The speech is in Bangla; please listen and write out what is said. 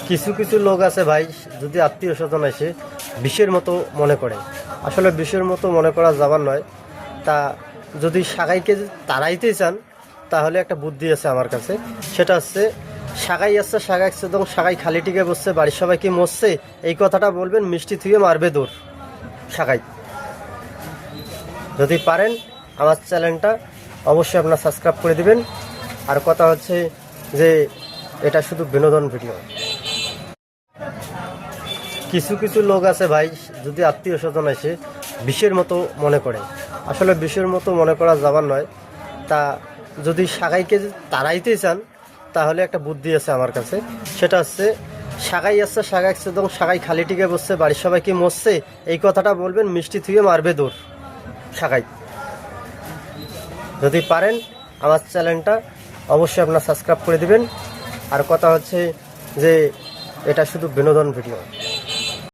কিছু কিছু লোক আছে ভাই, যদি আত্মীয় স্বজন এসে বিষের মতো মনে করে, আসলে বিষের মতো মনে করা যাবার নয়। তা যদি সাগাইকে তাড়াইতে চান তাহলে একটা বুদ্ধি আছে আমার কাছে, সেটা হচ্ছে সাগাই আসছে, সাগাই আসছে এবং সাগাই খালি টিকে বসছে, বাড়ির সবাই কি মরছে, এই কথাটা বলবেন, মিষ্টি থুয়ে মারবে দৌড় সাগাই। যদি পারেন আমার চ্যানেলটা অবশ্যই আপনার সাবস্ক্রাইব করে দিবেন। আর কথা হচ্ছে যে এটা শুধু বিনোদন ভিডিও। কিছু কিছু লোক আছে ভাই, যদি আত্মীয় স্বজন এসে বিষের মতো মনে করে, আসলে বিষের মতো মনে করা যাবার নয়। তা যদি সাগাইকে তাড়াইতে চান তাহলে একটা বুদ্ধি আছে আমার কাছে, সেটা হচ্ছে সাগাই আসছে, সাগাই আসছে এবং সাগাই খালি টিকে বসছে, বাড়ির সবাই কি মরছে, এই কথাটা বলবেন, মিষ্টি থুয়ে মারবে দৌড় সাগাই। যদি পারেন আমার চ্যানেলটা অবশ্যই আপনার সাবস্ক্রাইব করে দিবেন। আর কথা হচ্ছে যে এটা শুধু বিনোদন ভিডিও।